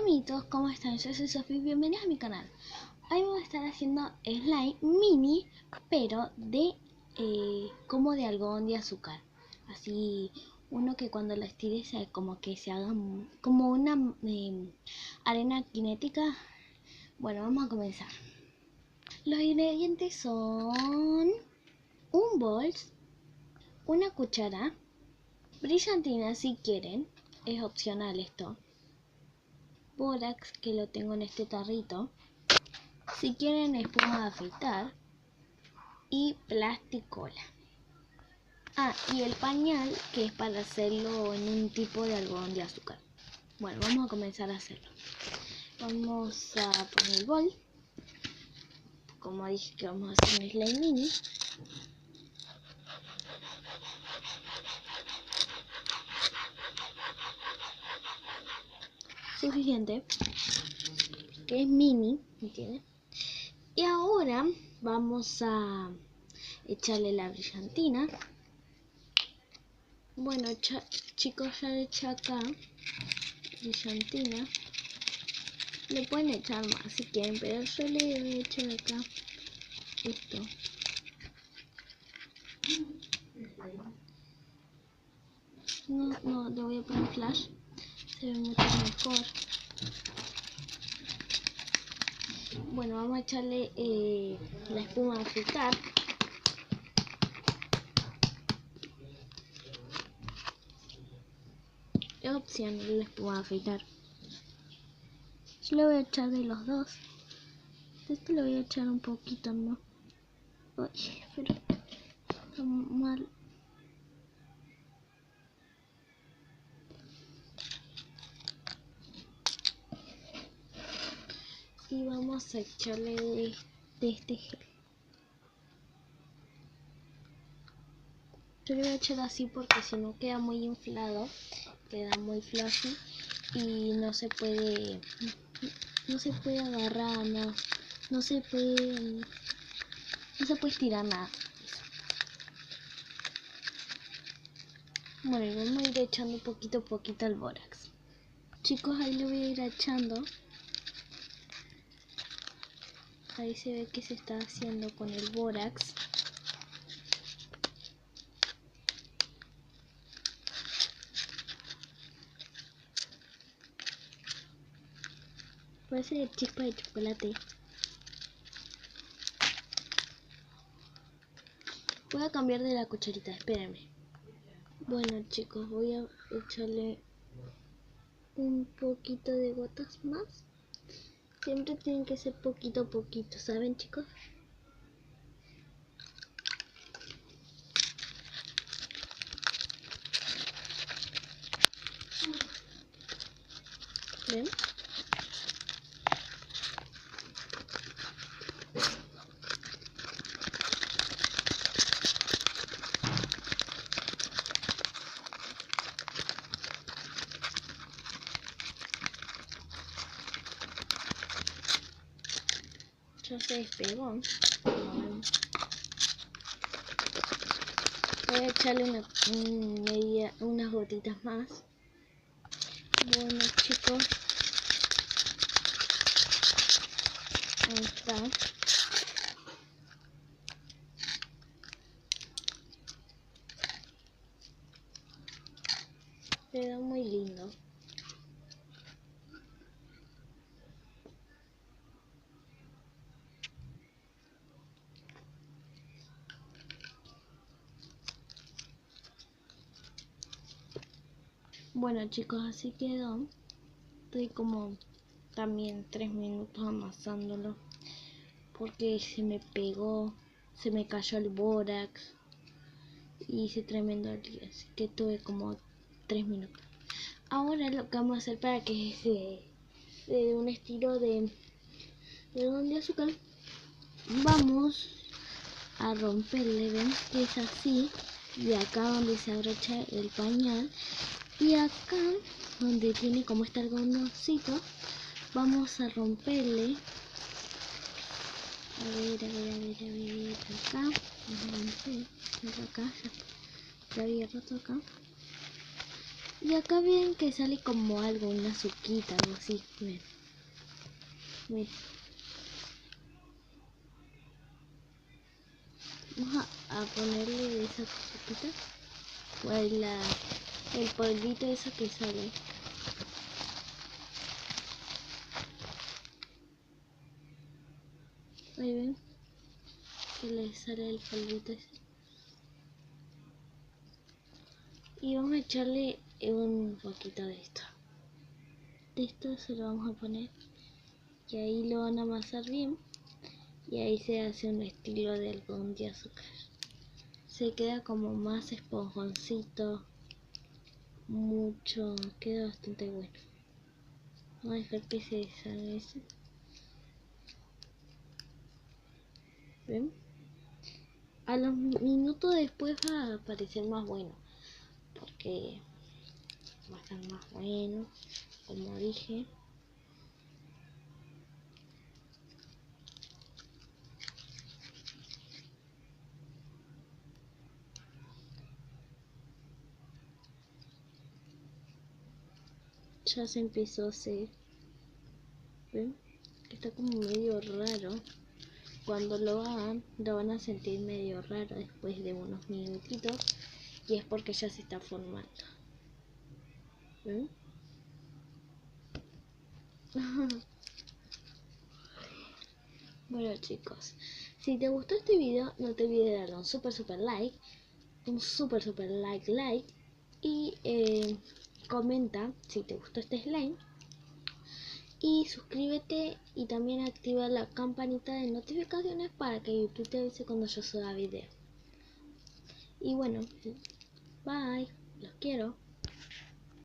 amiguitos, ¿cómo están? Yo soy Sofi, bienvenidos a mi canal. Hoy voy a estar haciendo slime mini, pero de como de algodón de azúcar. Así, uno que cuando lo estires como que se haga como una arena cinética. Bueno, vamos a comenzar. Los ingredientes son un bol, una cuchara, brillantina si quieren, es opcional esto. Bórax, que lo tengo en este tarrito, si quieren espuma de afeitar, y plasticola. Y el pañal, que es para hacerlo en un tipo de algodón de azúcar. Bueno, vamos a comenzar a hacerlo. Vamos a poner el bol. Como dije que vamos a hacer un slime mini. Suficiente, que es mini, ¿entiendes? Y ahora vamos a echarle la brillantina. Bueno, chicos, ya le eché acá brillantina. Le pueden echar más si quieren, pero yo le voy a echar acá esto. No, le voy a poner flash. Se ve mucho mejor. Bueno, vamos a echarle la espuma a afeitar. Es opcional la espuma a afeitar. Yo le voy a echar de los dos. De este le voy a echar un poquito, ¿no? Uy, pero está mal. Y vamos a echarle de este gel. Yo le voy a echar así porque si no queda muy inflado, queda muy fluffy y no se puede agarrar, no se puede estirar nada. Bueno, y vamos a ir echando poquito a poquito el bórax. Chicos, ahí le voy a ir echando. Ahí se ve que se está haciendo con el bórax. Parece chispa de chocolate. Voy a cambiar de la cucharita, espérenme. Bueno chicos, voy a echarle un poquito de gotas más. Siempre tienen que ser poquito a poquito, ¿saben chicos? ¿Ven? Ya se despegó. Voy a echarle unas gotitas más. Bueno chicos, ahí está. Queda muy lindo. Bueno chicos, así quedó. Estoy como también 3 minutos amasándolo porque se me pegó, se me cayó el bórax y hice tremendo lío, así que tuve como 3 minutos. Ahora lo que vamos a hacer para que se dé un estilo de algodón de azúcar, vamos a romperle, ven que es así, y acá donde se abrocha el pañal y acá donde tiene como este algodoncito vamos a romperle. A ver, acá, acá, ya había roto acá. Y acá ven que sale como algo, una azuquita, algo así. Ven. Ven. Vamos a ponerle esa azuquita. O el polvito eso que sale. Ahí ven que le sale el polvito ese. Y vamos a echarle un poquito de esto. De esto se lo vamos a poner. Y ahí lo van a amasar bien. Y ahí se hace un estilo de algodón de azúcar. Se queda como más esponjoncito. Mucho. Queda bastante bueno. Vamos a dejar que se deshaga eso. ¿Ven? A los minutos después va a parecer más bueno. Porque va a estar más bueno. Como dije. Ya se empezó a hacer. ¿Ven? Está como medio raro. Cuando lo hagan, lo van a sentir medio raro después de unos minutitos. Y es porque ya se está formando. ¿Ven? Bueno chicos, si te gustó este video, no te olvides de darle un super like. Un super like. Y comenta si te gustó este slime. Y suscríbete y también activa la campanita de notificaciones para que YouTube te avise cuando yo suba video. Y bueno, bye, los quiero.